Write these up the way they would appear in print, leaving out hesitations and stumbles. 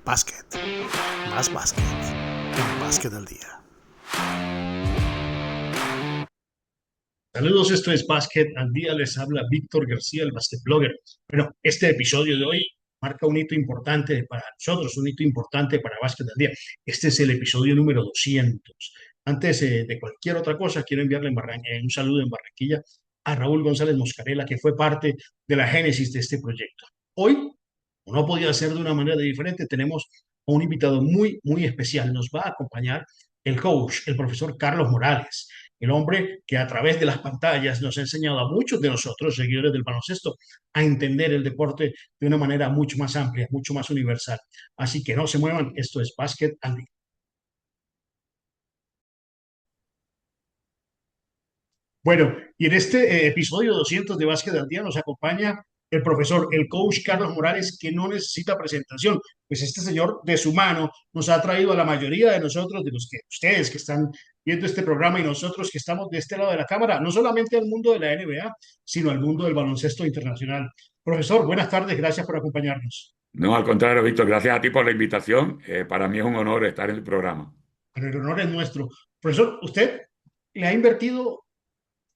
Básquet, más básquet, el básquet del día. Saludos, esto es Básquet al Día, les habla Víctor García, el Basket Blogger. Bueno, este episodio de hoy marca un hito importante para nosotros, un hito importante para Básquet al Día. Este es el episodio número 200. Antes de cualquier otra cosa, quiero enviarle un saludo en Barranquilla a Raúl González Moscarela, que fue parte de la génesis de este proyecto. Hoy, no podía ser de una manera diferente, tenemos a un invitado muy, muy especial. Nos va a acompañar el coach, el profesor Carlos Morales, el hombre que a través de las pantallas nos ha enseñado a muchos de nosotros, seguidores del baloncesto, a entender el deporte de una manera mucho más amplia, mucho más universal. Así que no se muevan, esto es Básquet al Día. Bueno, y en este episodio 200 de Básquet al Día nos acompaña el profesor, el coach Carlos Morales, que no necesita presentación, pues este señor de su mano nos ha traído a la mayoría de nosotros, de los que ustedes que están viendo este programa y nosotros que estamos de este lado de la cámara, no solamente al mundo de la NBA, sino al mundo del baloncesto internacional. Profesor, buenas tardes, gracias por acompañarnos. No, al contrario, Víctor, gracias a ti por la invitación. Para mí es un honor estar en el programa. Pero el honor es nuestro. Profesor, usted le ha invertido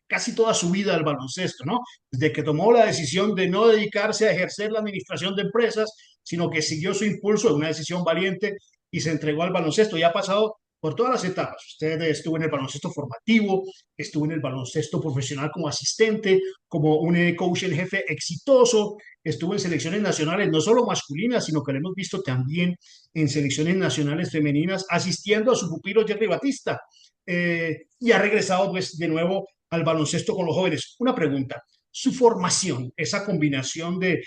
casi toda su vida al baloncesto, ¿no? Desde que tomó la decisión de no dedicarse a ejercer la administración de empresas, sino que siguió su impulso de una decisión valiente y se entregó al baloncesto. Y ha pasado por todas las etapas. Usted estuvo en el baloncesto formativo, estuvo en el baloncesto profesional como asistente, como un coach en jefe exitoso, estuvo en selecciones nacionales, no solo masculinas, sino que lo hemos visto también en selecciones nacionales femeninas, asistiendo a su pupilo Jerry Batista. Y ha regresado pues de nuevo al baloncesto con los jóvenes. Una pregunta, su formación, esa combinación de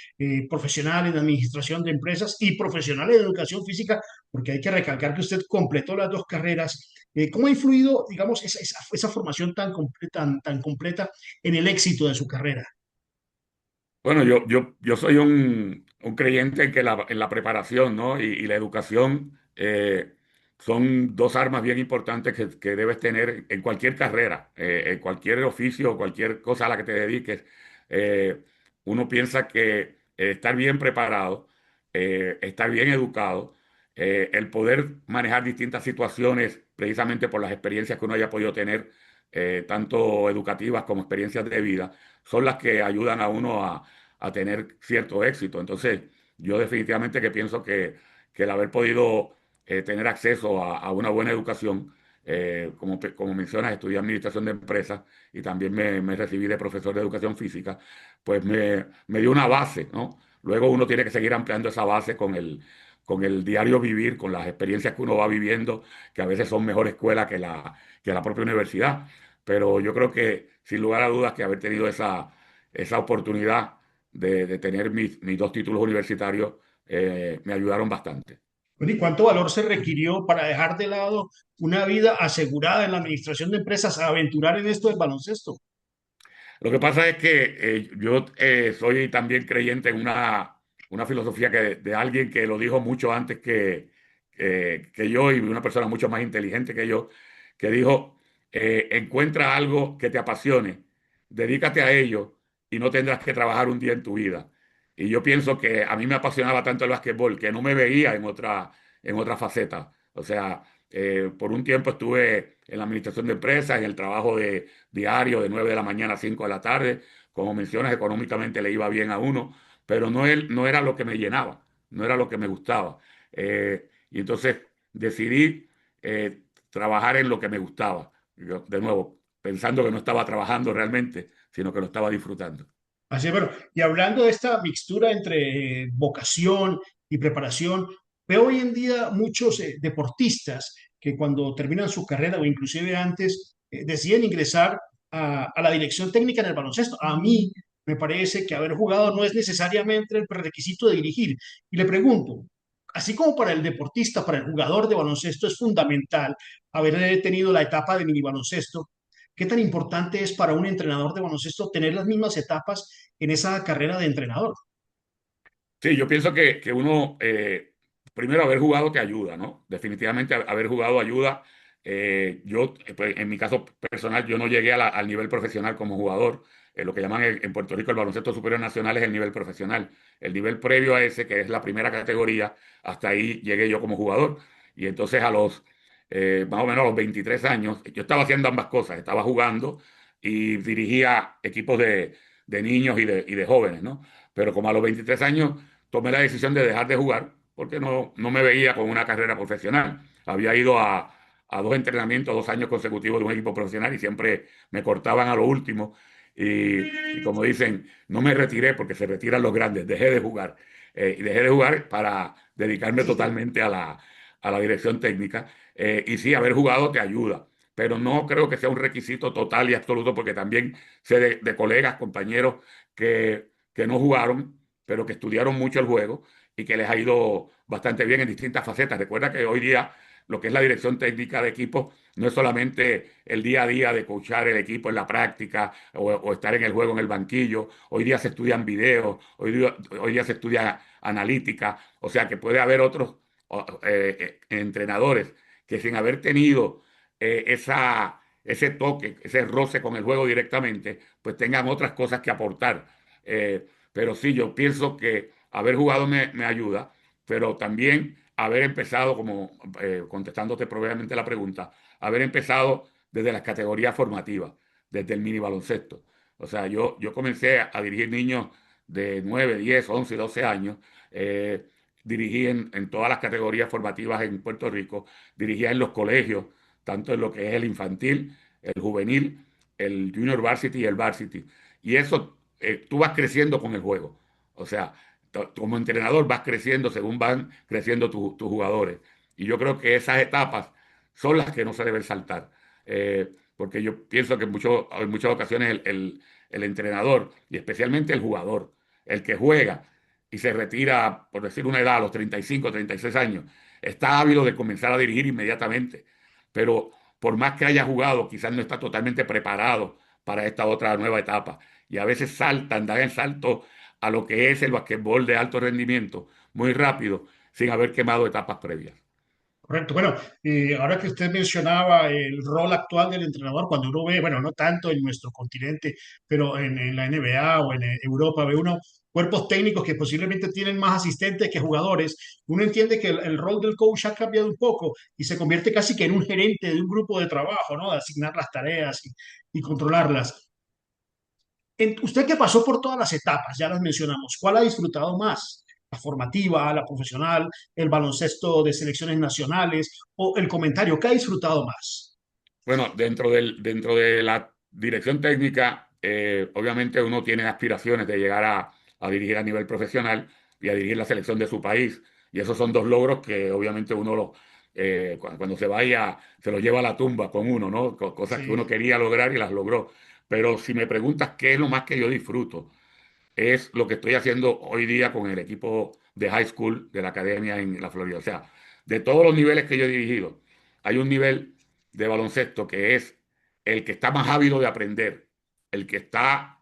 profesional en administración de empresas y profesional en educación física, porque hay que recalcar que usted completó las dos carreras, ¿cómo ha influido, digamos, esa formación tan completa en el éxito de su carrera? Bueno, yo soy un creyente en que en la preparación, ¿no? y la educación son dos armas bien importantes que debes tener en cualquier carrera, en cualquier oficio, cualquier cosa a la que te dediques. Eh, Uno piensa que estar bien preparado, estar bien educado, el poder manejar distintas situaciones precisamente por las experiencias que uno haya podido tener, tanto educativas como experiencias de vida, son las que ayudan a uno a tener cierto éxito. Entonces, yo definitivamente que pienso que el haber podido tener acceso a una buena educación, como mencionas, estudié administración de empresas y también me recibí de profesor de educación física, pues me dio una base, ¿no? Luego uno tiene que seguir ampliando esa base con el diario vivir, con las experiencias que uno va viviendo, que a veces son mejor escuela que la propia universidad. Pero yo creo que, sin lugar a dudas, que haber tenido esa oportunidad de tener mis dos títulos universitarios me ayudaron bastante. Bueno, ¿y cuánto valor se requirió para dejar de lado una vida asegurada en la administración de empresas a aventurar en esto del baloncesto? Lo que pasa es que yo soy también creyente en una filosofía de alguien que lo dijo mucho antes que yo, y una persona mucho más inteligente que yo, que dijo, encuentra algo que te apasione, dedícate a ello y no tendrás que trabajar un día en tu vida. Y yo pienso que a mí me apasionaba tanto el básquetbol que no me veía en otra faceta. O sea, por un tiempo estuve en la administración de empresas, en el trabajo de diario de 9 de la mañana a 5 de la tarde. Como mencionas, económicamente le iba bien a uno, pero no era lo que me llenaba, no era lo que me gustaba. Y entonces decidí trabajar en lo que me gustaba. Yo, de nuevo, pensando que no estaba trabajando realmente, sino que lo estaba disfrutando. Así es, bueno, y hablando de esta mixtura entre vocación y preparación, veo hoy en día muchos deportistas que cuando terminan su carrera o inclusive antes deciden ingresar a la dirección técnica en el baloncesto. A mí me parece que haber jugado no es necesariamente el prerequisito de dirigir. Y le pregunto, así como para el deportista, para el jugador de baloncesto es fundamental haber tenido la etapa de mini baloncesto, ¿qué tan importante es para un entrenador de baloncesto tener las mismas etapas en esa carrera de entrenador? Sí, yo pienso que uno, primero haber jugado te ayuda, ¿no? Definitivamente haber jugado ayuda. Pues, en mi caso personal, yo no llegué al nivel profesional como jugador. Lo que llaman en Puerto Rico el baloncesto superior nacional es el nivel profesional. El nivel previo a ese, que es la primera categoría, hasta ahí llegué yo como jugador. Y entonces más o menos a los 23 años, yo estaba haciendo ambas cosas. Estaba jugando y dirigía equipos de niños y de jóvenes, ¿no? Pero como a los 23 años tomé la decisión de dejar de jugar porque no me veía con una carrera profesional. Había ido a dos entrenamientos, 2 años consecutivos de un equipo profesional y siempre me cortaban a lo último. Y como dicen, no me retiré porque se retiran los grandes, dejé de jugar. Y dejé de jugar para dedicarme totalmente a la dirección técnica. Y sí, haber jugado te ayuda, pero no creo que sea un requisito total y absoluto porque también sé de colegas, compañeros que no jugaron, pero que estudiaron mucho el juego y que les ha ido bastante bien en distintas facetas. Recuerda que hoy día lo que es la dirección técnica de equipo no es solamente el día a día de coachar el equipo en la práctica o estar en el juego en el banquillo. Hoy día se estudian videos, hoy día se estudia analítica, o sea que puede haber otros entrenadores que sin haber tenido ese toque, ese roce con el juego directamente, pues tengan otras cosas que aportar. Pero sí, yo pienso que haber jugado me ayuda, pero también haber empezado, como contestándote probablemente la pregunta, haber empezado desde las categorías formativas, desde el mini baloncesto. O sea, yo comencé a dirigir niños de 9 10 11 12 años. eh, Dirigí en todas las categorías formativas en Puerto Rico, dirigía en los colegios, tanto en lo que es el infantil, el juvenil, el junior varsity y el varsity. Y eso, tú vas creciendo con el juego. O sea, como entrenador vas creciendo según van creciendo tus jugadores. Y yo creo que esas etapas son las que no se deben saltar. Porque yo pienso que en muchas ocasiones el entrenador, y especialmente el jugador, el que juega y se retira, por decir una edad, a los 35, 36 años, está ávido de comenzar a dirigir inmediatamente. Pero por más que haya jugado, quizás no está totalmente preparado para esta otra nueva etapa. Y a veces dan el salto a lo que es el basquetbol de alto rendimiento muy rápido, sin haber quemado etapas previas. Correcto. Bueno, ahora que usted mencionaba el rol actual del entrenador, cuando uno ve, bueno, no tanto en nuestro continente, pero en la NBA o en Europa, ve uno cuerpos técnicos que posiblemente tienen más asistentes que jugadores, uno entiende que el rol del coach ha cambiado un poco y se convierte casi que en un gerente de un grupo de trabajo, ¿no? De asignar las tareas y controlarlas. Usted que pasó por todas las etapas, ya las mencionamos, ¿cuál ha disfrutado más? ¿La formativa, la profesional, el baloncesto de selecciones nacionales o el comentario? ¿Qué ha disfrutado más? Bueno, dentro de la dirección técnica, obviamente uno tiene aspiraciones de llegar a dirigir a nivel profesional y a dirigir la selección de su país. Y esos son dos logros que obviamente cuando se vaya se los lleva a la tumba con uno, ¿no? Cosas que uno Sí, quería lograr y las logró. Pero si me preguntas qué es lo más que yo disfruto, es lo que estoy haciendo hoy día con el equipo de high school de la academia en la Florida. O sea, de todos los niveles que yo he dirigido, hay un nivel de baloncesto que es el que está más ávido de aprender, el que está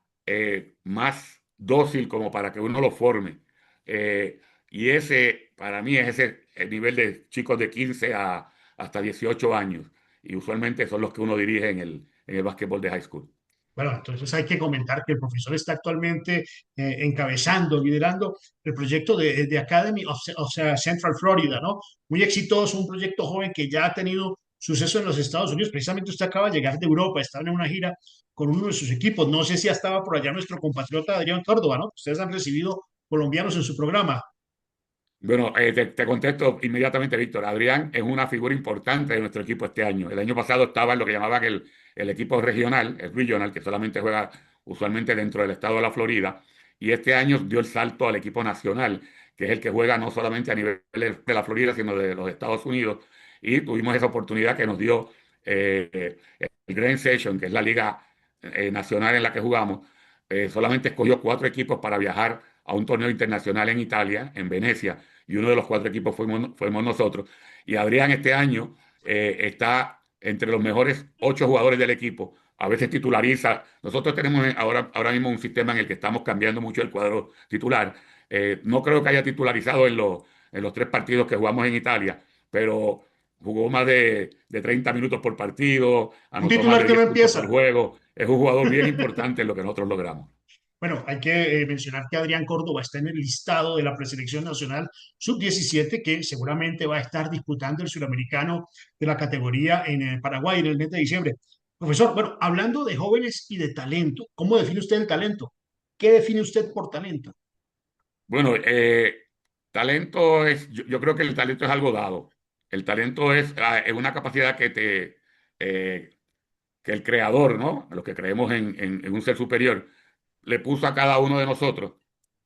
más dócil como para que uno lo forme. Eh, y ese, para mí, es ese el nivel de chicos de 15 hasta 18 años. Y usualmente son los que uno dirige en el básquetbol de high school. bueno, entonces hay que comentar que el profesor está actualmente encabezando, liderando el proyecto de Academy, o sea, Central Florida, ¿no? Muy exitoso, un proyecto joven que ya ha tenido suceso en los Estados Unidos. Precisamente usted acaba de llegar de Europa, estaba en una gira con uno de sus equipos. No sé si ya estaba por allá nuestro compatriota Adrián Córdoba, ¿no? Ustedes han recibido colombianos en su programa. Bueno, te contesto inmediatamente, Víctor. Adrián es una figura importante de nuestro equipo este año. El año pasado estaba en lo que llamaban el equipo regional, el regional, que solamente juega usualmente dentro del estado de la Florida. Y este año dio el salto al equipo nacional, que es el que juega no solamente a nivel de la Florida, sino de los Estados Unidos. Y tuvimos esa oportunidad que nos dio el Grand Session, que es la liga nacional en la que jugamos. Solamente escogió 4 equipos para viajar a un torneo internacional en Italia, en Venecia, y uno de los 4 equipos fuimos nosotros. Y Adrián este año está entre los mejores 8 jugadores del equipo. A veces titulariza. Nosotros tenemos ahora mismo un sistema en el que estamos cambiando mucho el cuadro titular. No creo que haya titularizado en los 3 partidos que jugamos en Italia, pero jugó más de 30 minutos por partido, Un anotó más titular de que no 10 puntos empieza. por juego. Es un jugador bien importante en lo que nosotros logramos. Bueno, hay que mencionar que Adrián Córdoba está en el listado de la preselección nacional sub-17, que seguramente va a estar disputando el suramericano de la categoría en Paraguay en el mes de diciembre. Profesor, bueno, hablando de jóvenes y de talento, ¿cómo define usted el talento? ¿Qué define usted por talento? Bueno, talento yo creo que el talento es algo dado. El talento es una capacidad eh, que el creador, ¿no? Los que creemos en un ser superior, le puso a cada uno de nosotros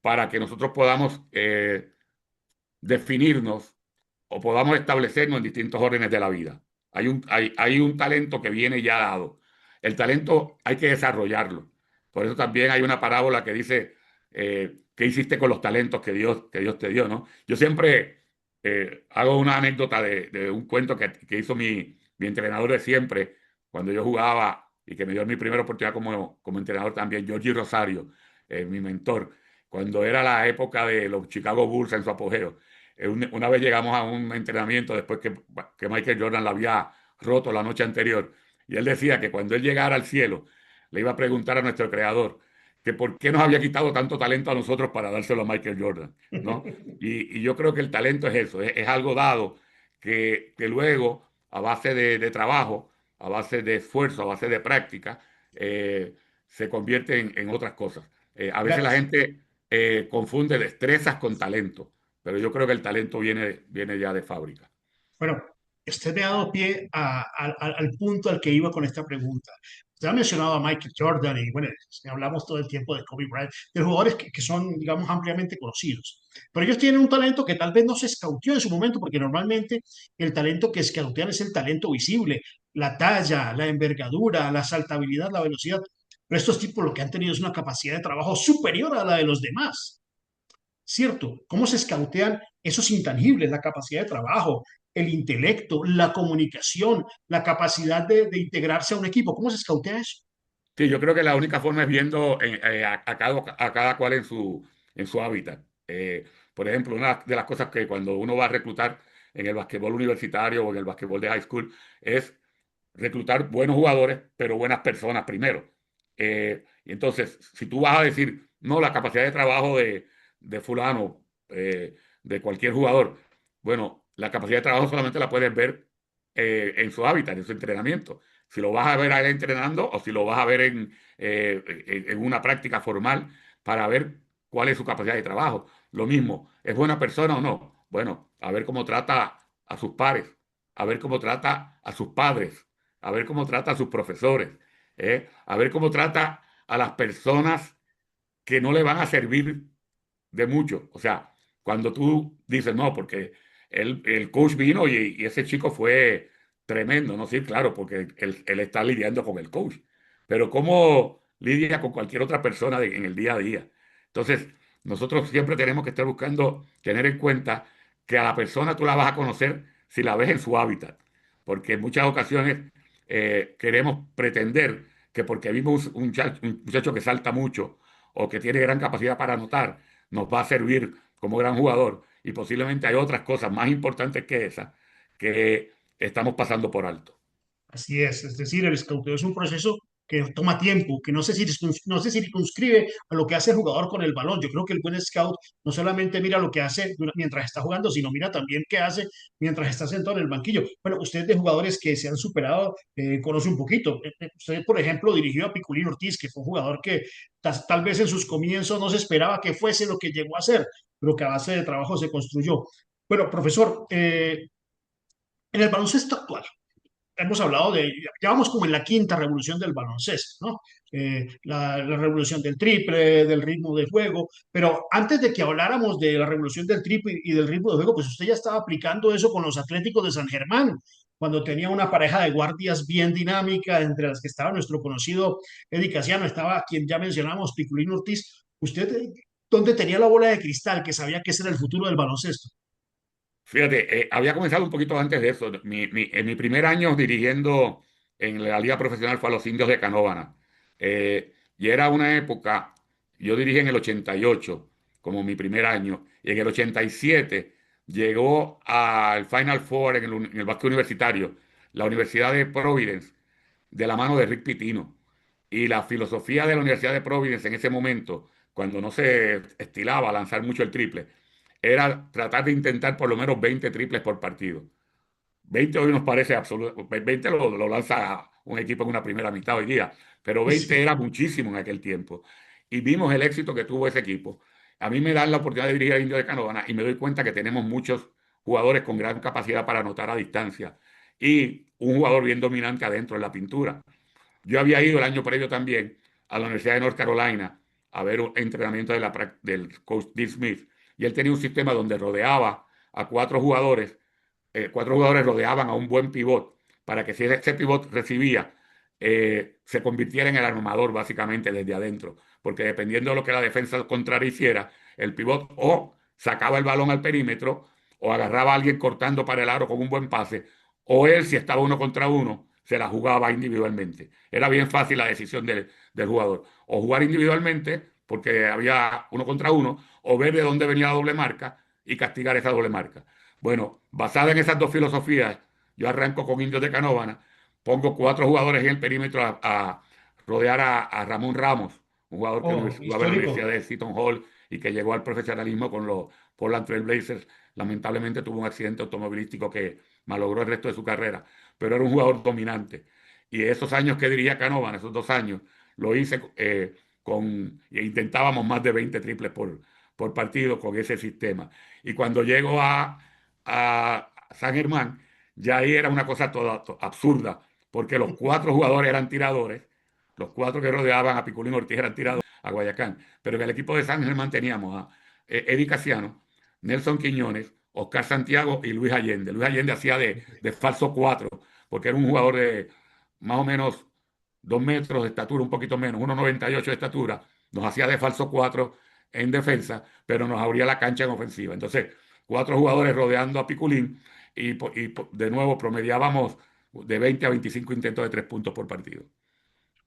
para que nosotros podamos definirnos o podamos establecernos en distintos órdenes de la vida. Hay un talento que viene ya dado. El talento hay que desarrollarlo. Por eso también hay una parábola que dice, ¿qué hiciste con los talentos que Dios te dio, ¿no? Yo siempre hago una anécdota de un cuento que hizo mi entrenador de siempre cuando yo jugaba y que me dio mi primera oportunidad como entrenador también, Georgie Rosario, mi mentor, cuando era la época de los Chicago Bulls en su apogeo. Una vez llegamos a un entrenamiento después que Michael Jordan la había roto la noche anterior, y él decía que cuando él llegara al cielo, le iba a preguntar a nuestro creador que por qué nos había quitado tanto talento a nosotros para dárselo a Michael Jordan, ¿no? Y yo creo que el talento es eso, es algo dado que luego, a base de trabajo, a base de esfuerzo, a base de práctica, se convierte en otras cosas. A veces la Gracias. gente confunde destrezas con talento, pero yo creo que el talento viene ya de fábrica. Bueno, usted me ha dado pie al punto al que iba con esta pregunta. Usted ha mencionado a Michael Jordan y bueno, hablamos todo el tiempo de Kobe Bryant, de jugadores que son, digamos, ampliamente conocidos. Pero ellos tienen un talento que tal vez no se escauteó en su momento, porque normalmente el talento que escautean es el talento visible, la talla, la envergadura, la saltabilidad, la velocidad. Pero estos tipos lo que han tenido es una capacidad de trabajo superior a la de los demás. ¿Cierto? ¿Cómo se escautean esos intangibles, la capacidad de trabajo, el intelecto, la comunicación, la capacidad de integrarse a un equipo? ¿Cómo se escautea eso? Sí, yo creo que la única forma es viendo a cada cual en su hábitat. Por ejemplo, una de las cosas que cuando uno va a reclutar en el basquetbol universitario o en el basquetbol de high school es reclutar buenos jugadores, pero buenas personas primero. Y entonces, si tú vas a decir, no, la capacidad de trabajo de fulano, de cualquier jugador, bueno, la capacidad de trabajo solamente la puedes ver en su hábitat, en su entrenamiento. Si lo vas a ver a él entrenando o si lo vas a ver en una práctica formal para ver cuál es su capacidad de trabajo. Lo mismo, ¿es buena persona o no? Bueno, a ver cómo trata a sus pares, a ver cómo trata a sus padres, a ver cómo trata a sus profesores, a ver cómo trata a las personas que no le van a servir de mucho. O sea, cuando tú dices, no, porque el coach vino y ese chico fue tremendo, ¿no? Sí, claro, porque él está lidiando con el coach. Pero ¿cómo lidia con cualquier otra persona en el día a día? Entonces, nosotros siempre tenemos que estar buscando tener en cuenta que a la persona tú la vas a conocer si la ves en su hábitat. Porque en muchas ocasiones queremos pretender que porque vimos un muchacho que salta mucho o que tiene gran capacidad para anotar, nos va a servir como gran jugador. Y posiblemente hay otras cosas más importantes que esas que estamos pasando por alto. Así es decir, el escauteo es un proceso que toma tiempo, que no se circunscribe a lo que hace el jugador con el balón. Yo creo que el buen scout no solamente mira lo que hace mientras está jugando, sino mira también qué hace mientras está sentado en el banquillo. Bueno, usted de jugadores que se han superado, conoce un poquito. Usted, por ejemplo, dirigió a Piculín Ortiz, que fue un jugador que tal vez en sus comienzos no se esperaba que fuese lo que llegó a ser, pero que a base de trabajo se construyó. Bueno, profesor, en el baloncesto actual, hemos hablado ya vamos como en la quinta revolución del baloncesto, ¿no? La revolución del triple, del ritmo de juego, pero antes de que habláramos de la revolución del triple y del ritmo de juego, pues usted ya estaba aplicando eso con los Atléticos de San Germán, cuando tenía una pareja de guardias bien dinámica, entre las que estaba nuestro conocido Eddie Casiano, estaba quien ya mencionamos, Piculín Ortiz. ¿Usted dónde tenía la bola de cristal que sabía que ese era el futuro del baloncesto? Fíjate, había comenzado un poquito antes de eso. En mi primer año dirigiendo en la liga profesional fue a los Indios de Canóvana. Y era una época, yo dirigí en el 88 como mi primer año, y en el 87 llegó al Final Four en el básquet universitario, la Universidad de Providence, de la mano de Rick Pitino. Y la filosofía de la Universidad de Providence en ese momento, cuando no se estilaba a lanzar mucho el triple, era tratar de intentar por lo menos 20 triples por partido. 20 hoy nos parece absoluto, 20 lo lanza un equipo en una primera mitad hoy día, pero 20 Sí. era muchísimo en aquel tiempo. Y vimos el éxito que tuvo ese equipo. A mí me dan la oportunidad de dirigir a Indio de Canóvana y me doy cuenta que tenemos muchos jugadores con gran capacidad para anotar a distancia y un jugador bien dominante adentro en la pintura. Yo había ido el año previo también a la Universidad de North Carolina a ver un entrenamiento del coach Dean Smith y él tenía un sistema donde rodeaba a cuatro jugadores rodeaban a un buen pivot para que si ese pivot recibía, se convirtiera en el armador básicamente desde adentro, porque dependiendo de lo que la defensa contraria hiciera, el pivot o sacaba el balón al perímetro o agarraba a alguien cortando para el aro con un buen pase, o él si estaba uno contra uno, se la jugaba individualmente. Era bien fácil la decisión del jugador, o jugar individualmente porque había uno contra uno, o ver de dónde venía la doble marca y castigar esa doble marca. Bueno, basada en esas dos filosofías, yo arranco con Indios de Canóvana, pongo cuatro jugadores en el perímetro a rodear a Ramón Ramos, un jugador que Oh, jugaba en la Universidad histórico. de Seton Hall y que llegó al profesionalismo con los Portland Trail Blazers. Lamentablemente tuvo un accidente automovilístico que malogró el resto de su carrera, pero era un jugador dominante. Y esos años que dirigía Canóvana, esos 2 años, lo hice e intentábamos más de 20 triples por partido con ese sistema. Y cuando llego a San Germán, ya ahí era una cosa toda absurda, porque los cuatro jugadores eran tiradores, los cuatro que rodeaban a Piculín Ortiz eran tiradores, a Guayacán, pero en el equipo de San Germán teníamos a Eddie Casiano, Nelson Quiñones, Oscar Santiago y Luis Allende. Luis Allende hacía de falso cuatro, porque era un jugador de más o menos 2 metros de estatura, un poquito menos, 1,98 de estatura, nos hacía de falso cuatro en defensa, pero nos abría la cancha en ofensiva. Entonces, cuatro jugadores rodeando a Piculín de nuevo promediábamos de 20 a 25 intentos de 3 puntos por partido.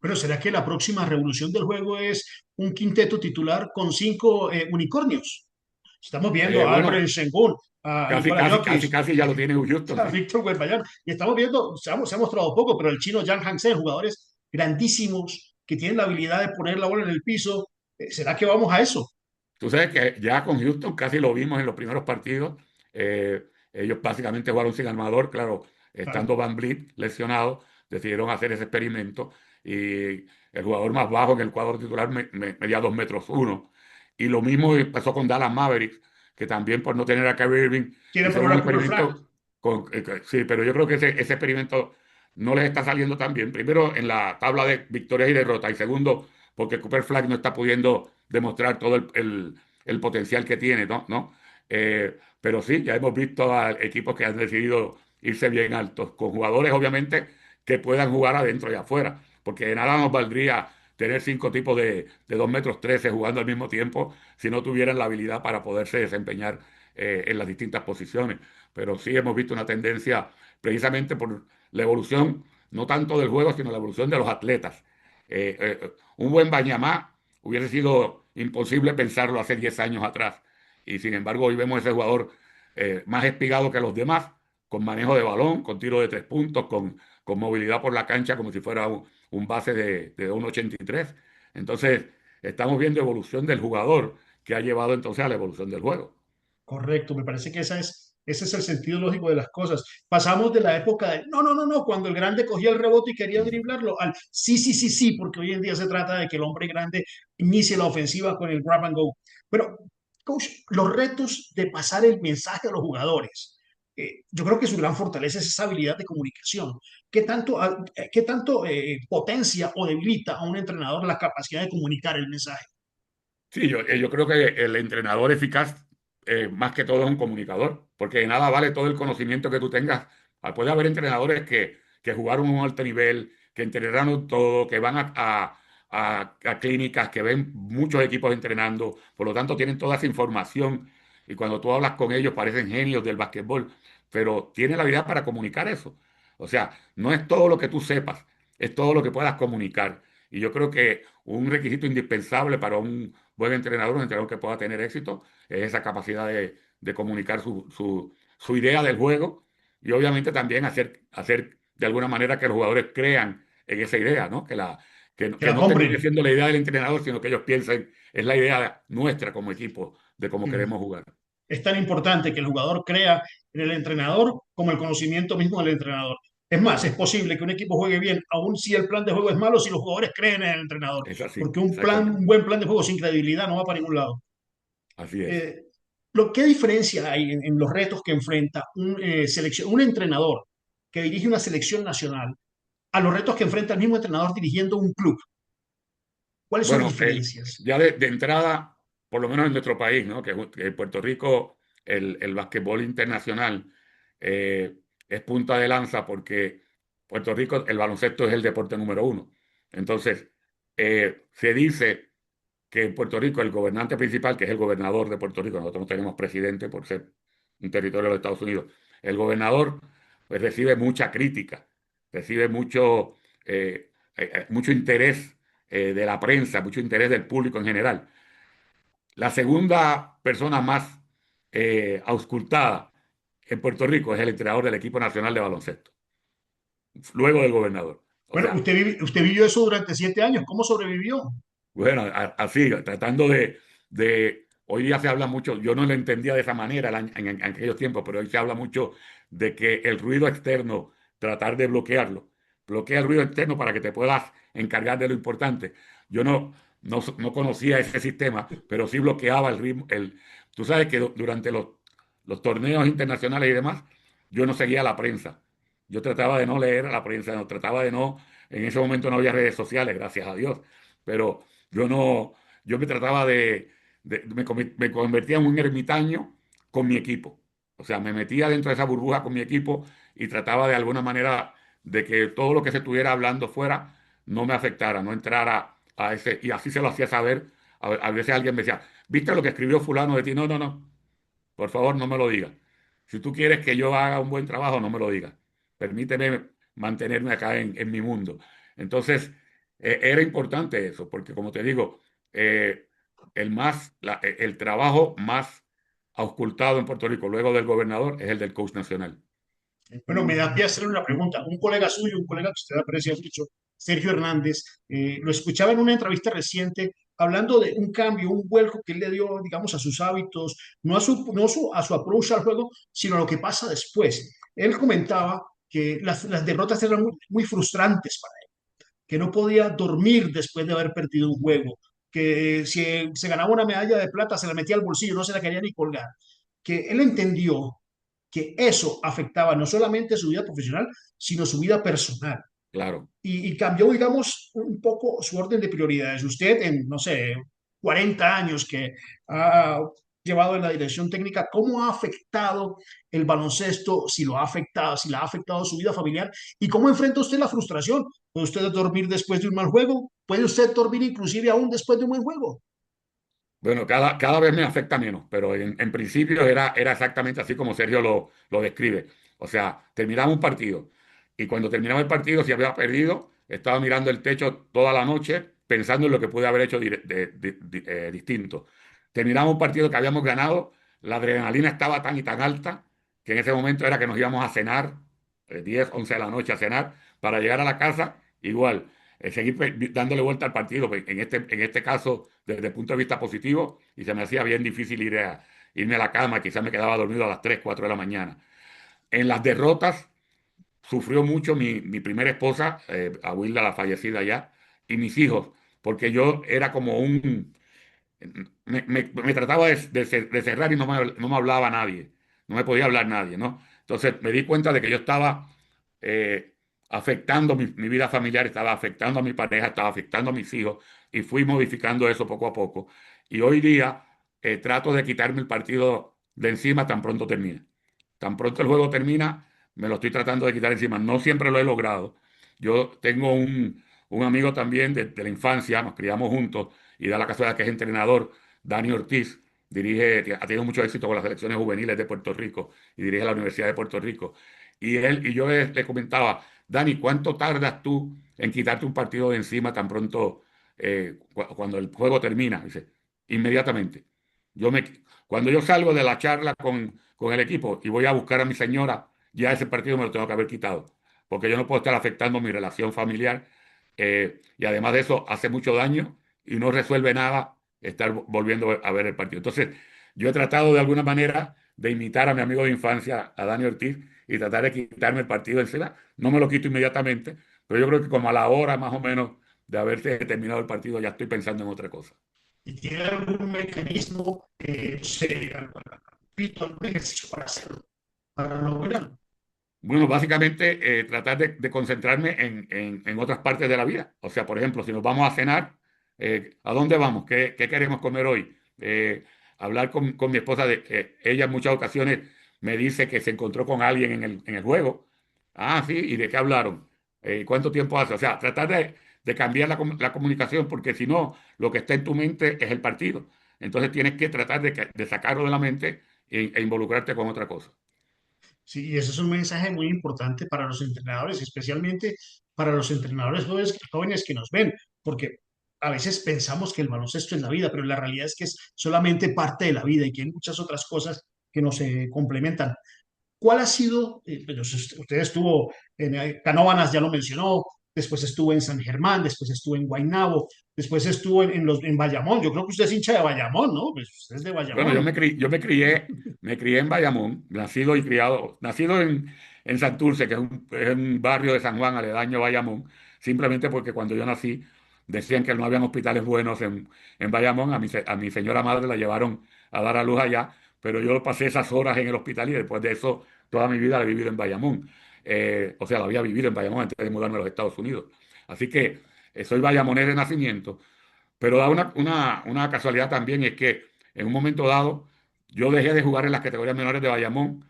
Pero ¿será que la próxima revolución del juego es un quinteto titular con cinco unicornios? Estamos viendo a Albert Bueno, Sengun, a casi, Nikola casi, Jokic, casi, casi ya lo tiene Houston, a sí. Víctor Wembanyama, y estamos viendo, se ha mostrado poco, pero el chino Jan Hansen, jugadores grandísimos que tienen la habilidad de poner la bola en el piso. ¿Será que vamos a eso? Tú sabes que ya con Houston casi lo vimos en los primeros partidos. Ellos básicamente jugaron sin armador, claro, Claro. estando Van Vliet lesionado, decidieron hacer ese experimento y el jugador más bajo en el cuadro titular medía 2 metros 1. Y lo mismo pasó con Dallas Mavericks, que también por no tener a Kyrie Irving Quieren hicieron poner un a Cooper Flag. experimento sí, pero yo creo que ese experimento no les está saliendo tan bien. Primero, en la tabla de victorias y derrotas, y segundo, porque Cooper Flag no está pudiendo demostrar todo el potencial que tiene, ¿no? ¿No? Pero sí, ya hemos visto a equipos que han decidido irse bien altos, con jugadores obviamente que puedan jugar adentro y afuera, porque de nada nos valdría tener 5 tipos de 2 metros 13 jugando al mismo tiempo si no tuvieran la habilidad para poderse desempeñar en las distintas posiciones. Pero sí hemos visto una tendencia precisamente por la evolución, no tanto del juego, sino la evolución de los atletas. Un buen Bañamá hubiese sido imposible pensarlo hace 10 años atrás. Y sin embargo, hoy vemos ese jugador más espigado que los demás, con manejo de balón, con tiro de 3 puntos, con movilidad por la cancha como si fuera un base de 1,83. Entonces, estamos viendo evolución del jugador que ha llevado entonces a la evolución del juego. Correcto, me parece que ese es el sentido lógico de las cosas. Pasamos de la época de no, no, no, no, cuando el grande cogía el rebote y quería driblarlo, al sí, sí, sí, sí, porque hoy en día se trata de que el hombre grande inicie la ofensiva con el grab and go. Pero, coach, los retos de pasar el mensaje a los jugadores. Yo creo que su gran fortaleza es esa habilidad de comunicación. Qué tanto potencia o debilita a un entrenador la capacidad de comunicar el mensaje? Sí, yo creo que el entrenador eficaz, más que todo, es un comunicador, porque de nada vale todo el conocimiento que tú tengas. Puede haber entrenadores que jugaron a un alto nivel, que entrenaron todo, que van a clínicas, que ven muchos equipos entrenando, por lo tanto tienen toda esa información y cuando tú hablas con ellos parecen genios del básquetbol, pero tienen la habilidad para comunicar eso. O sea, no es todo lo que tú sepas, es todo lo que puedas comunicar. Y yo creo que un requisito indispensable para un buen entrenador, un entrenador que pueda tener éxito, es esa capacidad de comunicar su idea del juego y obviamente también hacer de alguna manera que los jugadores crean en esa idea, ¿no? Que Que la no compren. termine siendo la idea del entrenador, sino que ellos piensen, es la idea nuestra como equipo de cómo Mm. queremos jugar. Es tan importante que el jugador crea en el entrenador como el conocimiento mismo del entrenador. Es más, es Claro, posible que un equipo juegue bien, aun si el plan de juego es malo, si los jugadores creen en el entrenador. es así, Porque un exactamente. buen plan de juego sin credibilidad no va para ningún lado. Así es. Eh, ¿Qué diferencia hay en los retos que enfrenta un entrenador que dirige una selección nacional a los retos que enfrenta el mismo entrenador dirigiendo un club? ¿Cuáles son las Bueno, diferencias? ya de entrada, por lo menos en nuestro país, ¿no? Que en Puerto Rico el basquetbol internacional es punta de lanza porque Puerto Rico el baloncesto es el deporte número uno. Entonces, se dice que en Puerto Rico el gobernante principal, que es el gobernador de Puerto Rico, nosotros no tenemos presidente por ser un territorio de los Estados Unidos, el gobernador pues, recibe mucha crítica, recibe mucho interés de la prensa, mucho interés del público en general. La segunda persona más auscultada en Puerto Rico es el entrenador del equipo nacional de baloncesto, luego del gobernador. O Bueno, sea, usted vivió eso durante 7 años. ¿Cómo sobrevivió? bueno, así, tratando hoy día se habla mucho, yo no lo entendía de esa manera en aquellos tiempos, pero hoy se habla mucho de que el ruido externo, tratar de bloquearlo, bloquea el ruido externo para que te puedas encargar de lo importante. Yo no conocía ese sistema, pero sí bloqueaba el ritmo. Tú sabes que durante los torneos internacionales y demás, yo no seguía la prensa. Yo trataba de no leer a la prensa, no trataba de no, en ese momento no había redes sociales, gracias a Dios, pero yo no, yo me trataba me convertía en un ermitaño con mi equipo. O sea, me metía dentro de esa burbuja con mi equipo y trataba de alguna manera de que todo lo que se estuviera hablando fuera no me afectara, no entrara a ese, y así se lo hacía saber. A veces alguien me decía, ¿viste lo que escribió fulano de ti? No, no, no. Por favor, no me lo digas. Si tú quieres que yo haga un buen trabajo, no me lo digas. Permíteme mantenerme acá en mi mundo. Entonces, era importante eso, porque como te digo, el trabajo más auscultado en Puerto Rico, luego del gobernador, es el del coach nacional. Bueno, me da pie a hacerle una pregunta. Un colega suyo, un colega que usted aprecia mucho, Sergio Hernández, lo escuchaba en una entrevista reciente hablando de un cambio, un vuelco que él le dio, digamos, a sus hábitos, a su approach al juego, sino a lo que pasa después. Él comentaba que las derrotas eran muy frustrantes para él, que no podía dormir después de haber perdido un juego, que si se ganaba una medalla de plata se la metía al bolsillo, no se la quería ni colgar, que él entendió que eso afectaba no solamente su vida profesional, sino su vida personal. Claro. Y cambió, digamos, un poco su orden de prioridades. Usted en, no sé, 40 años que ha llevado en la dirección técnica, ¿cómo ha afectado el baloncesto? Si lo ha afectado, si la ha afectado su vida familiar y cómo enfrenta usted la frustración. ¿Puede usted dormir después de un mal juego? ¿Puede usted dormir inclusive aún después de un buen juego? Bueno, cada vez me afecta menos, pero en principio era exactamente así como Sergio lo describe. O sea, terminaba un partido y cuando terminaba el partido, si había perdido, estaba mirando el techo toda la noche pensando en lo que pude haber hecho distinto. Terminaba un partido que habíamos ganado, la adrenalina estaba tan y tan alta que en ese momento era que nos íbamos a cenar, 10, 11 de la noche a cenar, para llegar a la casa igual seguir dándole vuelta al partido, pues, en este caso desde el punto de vista positivo, y se me hacía bien difícil irme a la cama, quizás me quedaba dormido a las 3 4 de la mañana. En las derrotas sufrió mucho mi primera esposa, Abuela, la fallecida ya, y mis hijos, porque yo era como me trataba de cerrar y no me hablaba nadie, no me podía hablar nadie, ¿no? Entonces me di cuenta de que yo estaba eh, afectando mi vida familiar, estaba afectando a mi pareja, estaba afectando a mis hijos y fui modificando eso poco a poco. Y hoy día trato de quitarme el partido de encima tan pronto termina. Tan pronto el juego termina, me lo estoy tratando de quitar encima. No siempre lo he logrado. Yo tengo un amigo también de la infancia, nos criamos juntos y da la casualidad que es entrenador, Dani Ortiz, ha tenido mucho éxito con las selecciones juveniles de Puerto Rico y dirige la Universidad de Puerto Rico. Y yo le comentaba, Dani, ¿cuánto tardas tú en quitarte un partido de encima tan pronto cuando el juego termina? Dice, inmediatamente. Cuando yo salgo de la charla con el equipo y voy a buscar a mi señora, ya ese partido me lo tengo que haber quitado, porque yo no puedo estar afectando mi relación familiar, y además de eso hace mucho daño y no resuelve nada estar volviendo a ver el partido. Entonces, yo he tratado de alguna manera de imitar a mi amigo de infancia, a Dani Ortiz, y tratar de quitarme el partido encima. No me lo quito inmediatamente, pero yo creo que como a la hora más o menos de haberse terminado el partido ya estoy pensando en otra cosa. ¿Y tiene algún mecanismo, no sé, algún ejercicio para hacerlo, para lograrlo? Bueno, básicamente tratar de concentrarme en otras partes de la vida. O sea, por ejemplo, si nos vamos a cenar, ¿a dónde vamos? ¿Qué queremos comer hoy? Hablar con mi esposa de ella en muchas ocasiones me dice que se encontró con alguien en el juego. Ah, sí, ¿y de qué hablaron? ¿Cuánto tiempo hace? O sea, tratar de cambiar la comunicación, porque si no, lo que está en tu mente es el partido. Entonces tienes que tratar de sacarlo de la mente e involucrarte con otra cosa. Sí, y ese es un mensaje muy importante para los entrenadores, especialmente para los entrenadores jóvenes que nos ven, porque a veces pensamos que el baloncesto es la vida, pero la realidad es que es solamente parte de la vida y que hay muchas otras cosas que nos complementan. ¿Cuál ha sido, pues, usted estuvo en Canóvanas, ya lo mencionó, después estuvo en San Germán, después estuvo en Guaynabo, después estuvo en Bayamón? Yo creo que usted es hincha de Bayamón, ¿no? Pues usted es de Bueno, Bayamón. me crié en Bayamón, nacido y criado, nacido en Santurce, que es un barrio de San Juan, aledaño a Bayamón, simplemente porque cuando yo nací decían que no habían hospitales buenos en Bayamón, a mi señora madre la llevaron a dar a luz allá, pero yo pasé esas horas en el hospital y después de eso toda mi vida la he vivido en Bayamón. O sea, la había vivido en Bayamón antes de mudarme a los Estados Unidos. Así que soy bayamonés de nacimiento. Pero da una casualidad también, es que en un momento dado yo dejé de jugar en las categorías menores de Bayamón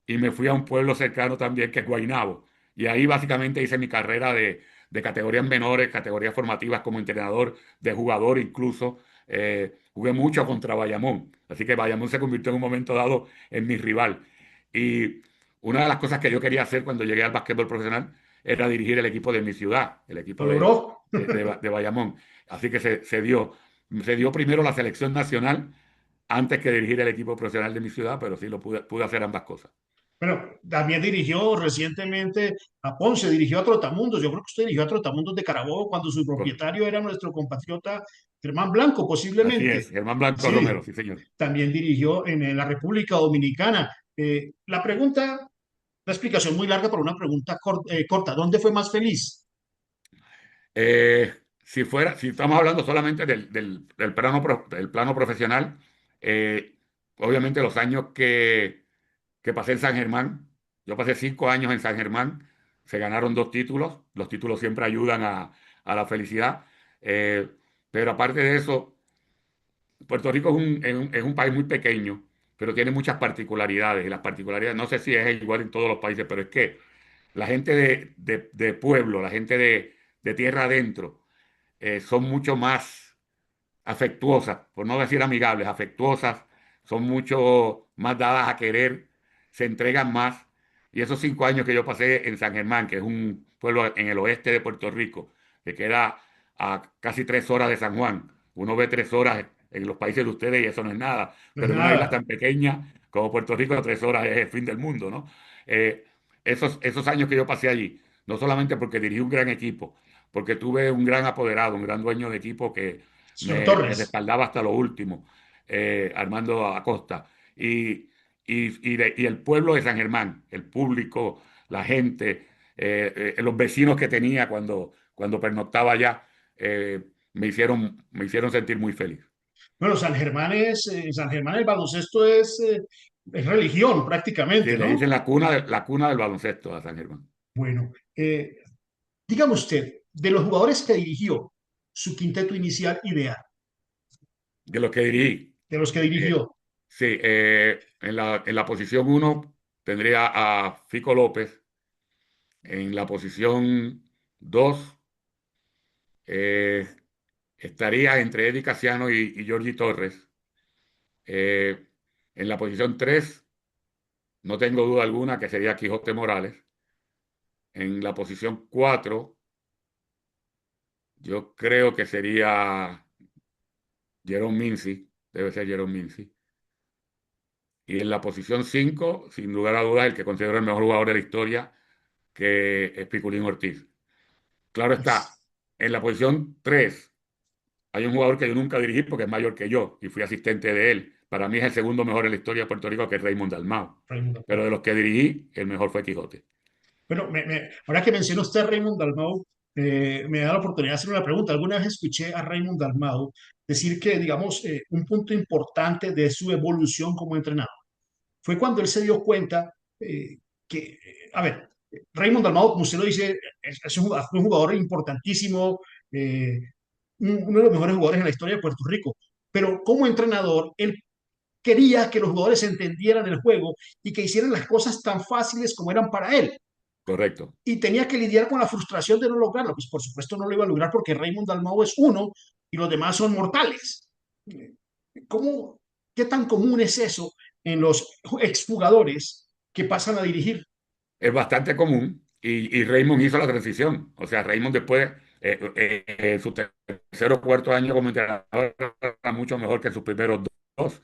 y me fui a un pueblo cercano también que es Guaynabo. Y ahí básicamente hice mi carrera de categorías menores, categorías formativas como entrenador, de jugador incluso. Jugué mucho contra Bayamón. Así que Bayamón se convirtió en un momento dado en mi rival. Y una de las cosas que yo quería hacer cuando llegué al básquetbol profesional era dirigir el equipo de mi ciudad, el ¿Lo equipo logró? de Bayamón. Así que se dio primero la selección nacional antes que dirigir el equipo profesional de mi ciudad, pero sí lo pude hacer ambas cosas. Bueno, también dirigió recientemente a Ponce, dirigió a Trotamundos. Yo creo que usted dirigió a Trotamundos de Carabobo cuando su Pues, propietario era nuestro compatriota Germán Blanco, así posiblemente. es, Germán Blanco Sí, Romero, sí, señor. también dirigió en la República Dominicana. La pregunta, una explicación muy larga, pero una pregunta corta. ¿Dónde fue más feliz? Si estamos hablando solamente del plano profesional, obviamente los años que pasé en San Germán, yo pasé 5 años en San Germán, se ganaron 2 títulos, los títulos siempre ayudan a la felicidad, eh, pero aparte de eso, Puerto Rico es un país muy pequeño, pero tiene muchas particularidades, y las particularidades, no sé si es igual en todos los países, pero es que la gente de pueblo, la gente de tierra adentro, son mucho más afectuosas, por no decir amigables, afectuosas, son mucho más dadas a querer, se entregan más. Y esos 5 años que yo pasé en San Germán, que es un pueblo en el oeste de Puerto Rico, que queda a casi 3 horas de San Juan, uno ve 3 horas en los países de ustedes y eso no es nada, No es pero en una isla nada. tan pequeña como Puerto Rico, 3 horas es el fin del mundo, ¿no? Esos años que yo pasé allí, no solamente porque dirigí un gran equipo, porque tuve un gran apoderado, un gran dueño de equipo que Señor me Torres. respaldaba hasta lo último, Armando Acosta. Y el pueblo de San Germán, el público, la gente, los vecinos que tenía cuando pernoctaba allá, me hicieron sentir muy feliz. Bueno, San Germán el baloncesto es religión Sí, prácticamente, le ¿no? dicen la cuna del baloncesto a San Germán. Bueno, dígame usted, de los jugadores que dirigió, su quinteto inicial ideal, De los que dirigí, de los que eh, dirigió. sí, en la posición 1 tendría a Fico López. En la posición 2 eh, estaría entre Eddie Casiano y Giorgi Torres. Eh, en la posición 3 no tengo duda alguna que sería Quijote Morales. En la posición 4 yo creo que sería Jerome Mincy, debe ser Jerome Mincy. Y en la posición 5, sin lugar a dudas, el que considero el mejor jugador de la historia, que es Piculín Ortiz. Claro está, en la posición 3 hay un jugador que yo nunca dirigí porque es mayor que yo y fui asistente de él. Para mí es el segundo mejor en la historia de Puerto Rico, que es Raymond Dalmau. Raimundo. Pero de los que dirigí, el mejor fue Quijote. Bueno, ahora que mencionó usted a Raymond Dalmau, me da la oportunidad de hacer una pregunta. Alguna vez escuché a Raymond Dalmau decir que, digamos, un punto importante de su evolución como entrenador fue cuando él se dio cuenta que, a ver, Raymond Dalmau, como usted lo dice, es un jugador importantísimo, uno de los mejores jugadores en la historia de Puerto Rico, pero como entrenador, él quería que los jugadores entendieran el juego y que hicieran las cosas tan fáciles como eran para él. Correcto. Y tenía que lidiar con la frustración de no lograrlo. Pues por supuesto no lo iba a lograr porque Raymond Dalmau es uno y los demás son mortales. ¿Cómo, qué tan común es eso en los exjugadores que pasan a dirigir? Es bastante común y Raymond hizo la transición. O sea, Raymond después, su tercer o cuarto año como entrenador era mucho mejor que sus primeros dos,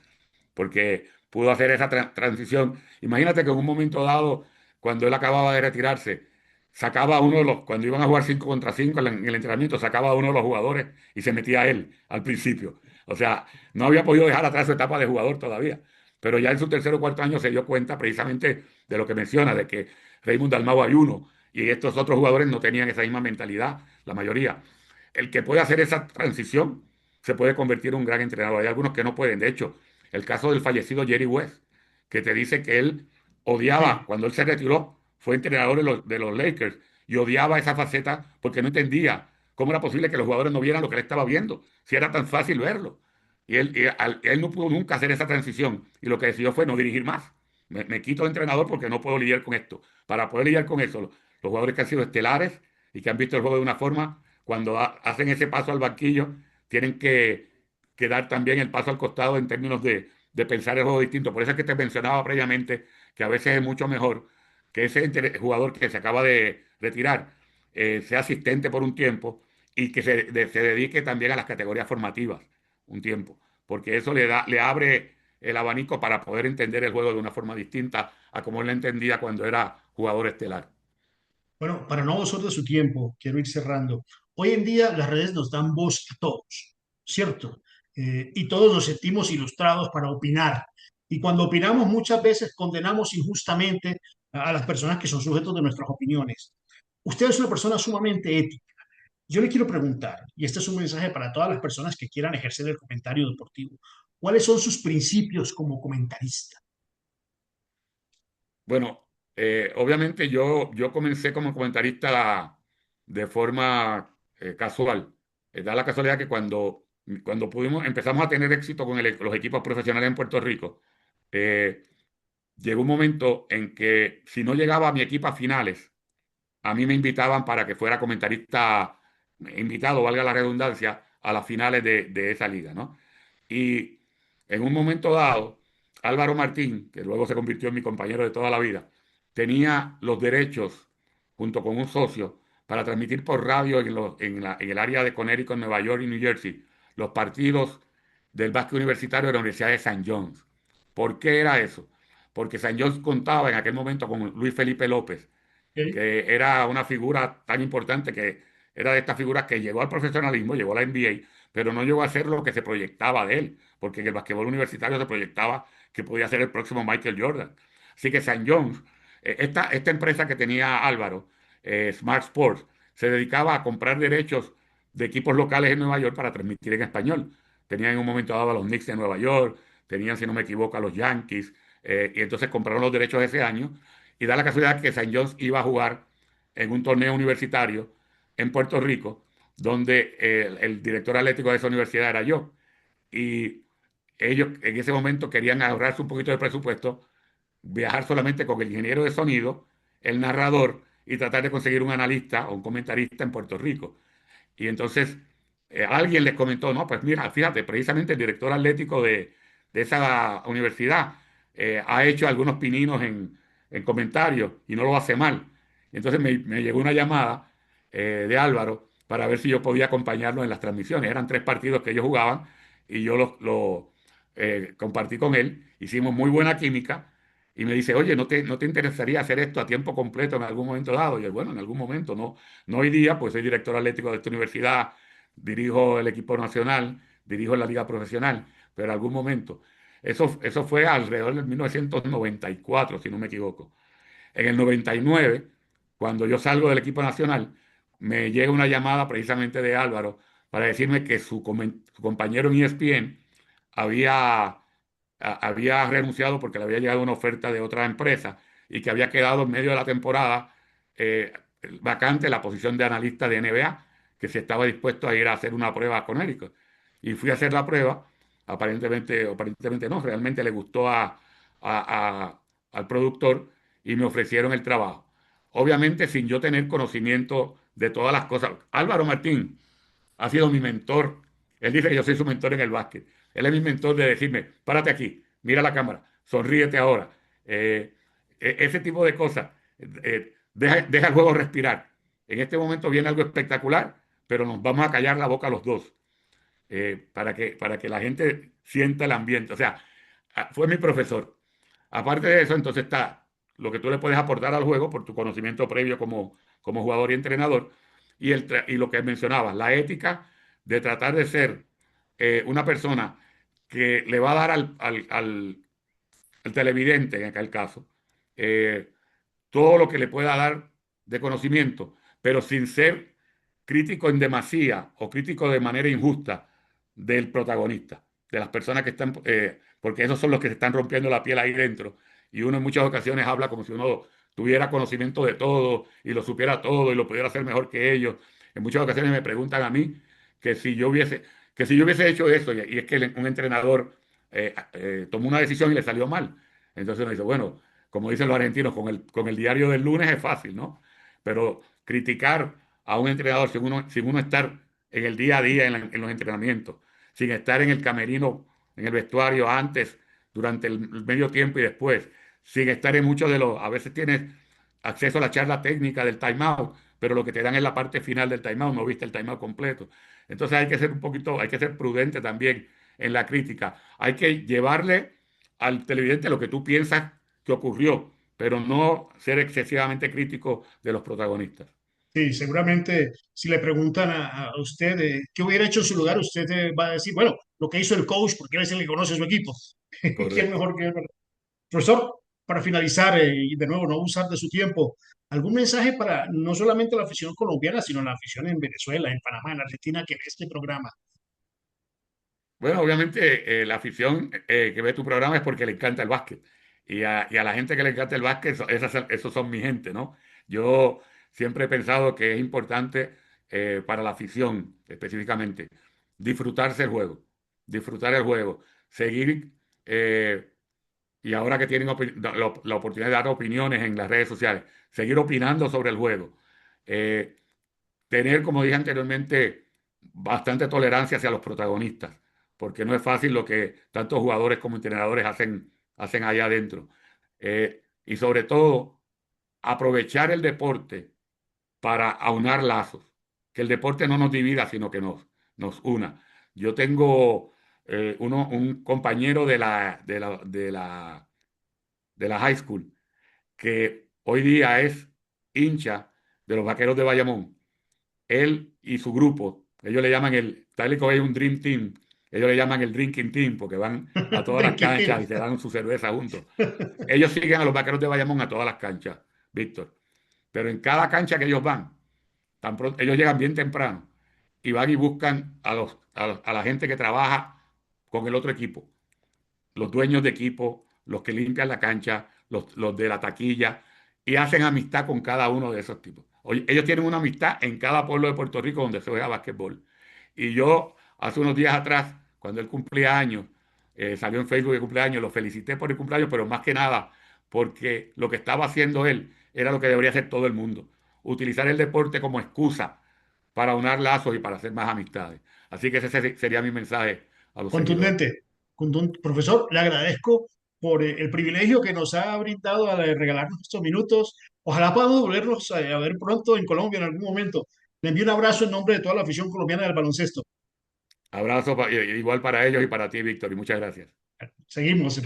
porque pudo hacer esa transición. Imagínate que en un momento dado, cuando él acababa de retirarse, sacaba a uno de los, cuando iban a jugar 5 contra 5 en el entrenamiento, sacaba a uno de los jugadores y se metía a él al principio. O sea, no había podido dejar atrás su etapa de jugador todavía. Pero ya en su tercer o cuarto año se dio cuenta precisamente de lo que menciona, de que Raymond Dalmau hay uno y estos otros jugadores no tenían esa misma mentalidad, la mayoría. El que puede hacer esa transición se puede convertir en un gran entrenador. Hay algunos que no pueden. De hecho, el caso del fallecido Jerry West, que te dice que él odiaba, Sí. cuando él se retiró, fue entrenador de los Lakers y odiaba esa faceta porque no entendía cómo era posible que los jugadores no vieran lo que él estaba viendo, si era tan fácil verlo. Y él no pudo nunca hacer esa transición y lo que decidió fue no dirigir más. Me quito de entrenador porque no puedo lidiar con esto. Para poder lidiar con eso, los jugadores que han sido estelares y que han visto el juego de una forma, cuando hacen ese paso al banquillo, tienen que dar también el paso al costado en términos de pensar el juego distinto. Por eso es que te mencionaba previamente que a veces es mucho mejor que ese jugador que se acaba de retirar sea asistente por un tiempo y que se dedique también a las categorías formativas un tiempo, porque eso le abre el abanico para poder entender el juego de una forma distinta a como él lo entendía cuando era jugador estelar. Bueno, para no abusar de su tiempo, quiero ir cerrando. Hoy en día las redes nos dan voz a todos, ¿cierto? Y todos nos sentimos ilustrados para opinar. Y cuando opinamos muchas veces condenamos injustamente a las personas que son sujetos de nuestras opiniones. Usted es una persona sumamente ética. Yo le quiero preguntar, y este es un mensaje para todas las personas que quieran ejercer el comentario deportivo, ¿cuáles son sus principios como comentarista? Bueno, obviamente yo comencé como comentarista de forma casual. Da la casualidad que cuando empezamos a tener éxito con los equipos profesionales en Puerto Rico, eh, llegó un momento en que si no llegaba a mi equipo a finales, a mí me invitaban para que fuera comentarista invitado, valga la redundancia, a las finales de esa liga, ¿no? Y en un momento dado, Álvaro Martín, que luego se convirtió en mi compañero de toda la vida, tenía los derechos, junto con un socio, para transmitir por radio en el área de Connecticut, Nueva York y New Jersey los partidos del básquet universitario de la Universidad de St. John's. ¿Por qué era eso? Porque St. John's contaba en aquel momento con Luis Felipe López, ¿Ok? que era una figura tan importante, que era de estas figuras que llegó al profesionalismo, llegó a la NBA, pero no llegó a ser lo que se proyectaba de él, porque en el basquetbol universitario se proyectaba que podía ser el próximo Michael Jordan. Así que St. John's, esta empresa que tenía Álvaro, Smart Sports, se dedicaba a comprar derechos de equipos locales en Nueva York para transmitir en español. Tenían en un momento dado a los Knicks de Nueva York, tenían, si no me equivoco, a los Yankees, y entonces compraron los derechos ese año y da la casualidad que St. John's iba a jugar en un torneo universitario en Puerto Rico, donde el director atlético de esa universidad era yo. Y ellos en ese momento querían ahorrarse un poquito de presupuesto, viajar solamente con el ingeniero de sonido, el narrador y tratar de conseguir un analista o un comentarista en Puerto Rico. Y entonces alguien les comentó, no, pues mira, fíjate, precisamente el director atlético de esa universidad ha hecho algunos pininos en comentarios y no lo hace mal. Y entonces me llegó una llamada de Álvaro para ver si yo podía acompañarlo en las transmisiones. Eran 3 partidos que ellos jugaban y yo compartí con él, hicimos muy buena química y me dice, oye, ¿no te interesaría hacer esto a tiempo completo en algún momento dado? Y yo, bueno, en algún momento, no, no hoy día, pues soy director atlético de esta universidad, dirijo el equipo nacional, dirijo la liga profesional, pero en algún momento. Eso fue alrededor del 1994, si no me equivoco. En el 99, cuando yo salgo del equipo nacional, me llega una llamada precisamente de Álvaro para decirme que su compañero en ESPN había renunciado porque le había llegado una oferta de otra empresa y que había quedado en medio de la temporada eh, vacante la posición de analista de NBA, que se estaba dispuesto a ir a hacer una prueba conÉrico. Y fui a hacer la prueba, aparentemente no, realmente le gustó al productor y me ofrecieron el trabajo. Obviamente sin yo tener conocimiento de todas las cosas. Álvaro Martín ha sido mi mentor. Él dice que yo soy su mentor en el básquet. Él es mi mentor de decirme, párate aquí, mira la cámara, sonríete ahora. Ese tipo de cosas. Deja el juego respirar. En este momento viene algo espectacular, pero nos vamos a callar la boca los dos para que la gente sienta el ambiente. O sea, fue mi profesor. Aparte de eso, entonces está lo que tú le puedes aportar al juego por tu conocimiento previo como jugador y entrenador y lo que mencionabas, la ética de tratar de ser una persona que le va a dar al televidente, en aquel caso, eh, todo lo que le pueda dar de conocimiento, pero sin ser crítico en demasía o crítico de manera injusta del protagonista, de las personas que están, porque esos son los que se están rompiendo la piel ahí dentro. Y uno en muchas ocasiones habla como si uno tuviera conocimiento de todo y lo supiera todo y lo pudiera hacer mejor que ellos. En muchas ocasiones me preguntan a mí que si yo hubiese hecho eso y es que un entrenador tomó una decisión y le salió mal. Entonces uno dice, bueno, como dicen los argentinos, con el diario del lunes es fácil, ¿no? Pero criticar a un entrenador sin uno estar en el día a día en los entrenamientos, sin estar en el camerino, en el vestuario antes, durante el medio tiempo y después, sin estar en muchos de los, a veces tienes acceso a la charla técnica del timeout, pero lo que te dan es la parte final del timeout, no viste el timeout completo. Entonces hay que ser prudente también en la crítica. Hay que llevarle al televidente lo que tú piensas que ocurrió, pero no ser excesivamente crítico de los protagonistas. Sí, seguramente si le preguntan a usted qué hubiera hecho en su lugar, usted va a decir, bueno, lo que hizo el coach, porque él es el que conoce su equipo. ¿Quién Correcto. mejor que él? Profesor, para finalizar y de nuevo no abusar de su tiempo, ¿algún mensaje para no solamente la afición colombiana, sino la afición en Venezuela, en Panamá, en Argentina que ve este programa? Bueno, obviamente la afición que ve tu programa es porque le encanta el básquet. Y a la gente que le encanta el básquet, esos son mi gente, ¿no? Yo siempre he pensado que es importante para la afición específicamente disfrutarse el juego, disfrutar el juego, seguir, eh, y ahora que tienen la oportunidad de dar opiniones en las redes sociales, seguir opinando sobre el juego. Eh, Tener, como dije anteriormente, bastante tolerancia hacia los protagonistas, porque no es fácil lo que tantos jugadores como entrenadores hacen allá adentro. Y sobre todo, aprovechar el deporte para aunar lazos, que el deporte no nos divida, sino que nos una. Yo tengo un compañero de la high school que hoy día es hincha de los Vaqueros de Bayamón. Él y su grupo, ellos le llaman tal y como hay un Dream Team, ellos le llaman el Drinking Team porque van a todas las Tranquilo. canchas y se dan su cerveza juntos. Ellos siguen a los Vaqueros de Bayamón a todas las canchas, Víctor. Pero en cada cancha que ellos van, ellos llegan bien temprano y van y buscan a la gente que trabaja con el otro equipo, los dueños de equipo, los que limpian la cancha, los de la taquilla, y hacen amistad con cada uno de esos tipos. Oye, ellos tienen una amistad en cada pueblo de Puerto Rico donde se juega básquetbol. Y yo, hace unos días atrás, cuando él cumplía años, salió en Facebook de cumpleaños, lo felicité por el cumpleaños, pero más que nada porque lo que estaba haciendo él era lo que debería hacer todo el mundo. Utilizar el deporte como excusa para unar lazos y para hacer más amistades. Así que ese sería mi mensaje a los seguidores. Contundente. Profesor, le agradezco por el privilegio que nos ha brindado al regalarnos estos minutos. Ojalá podamos volvernos a ver pronto en Colombia en algún momento. Le envío un abrazo en nombre de toda la afición colombiana del baloncesto. Abrazo igual para ellos y para ti, Víctor, y muchas gracias. Seguimos.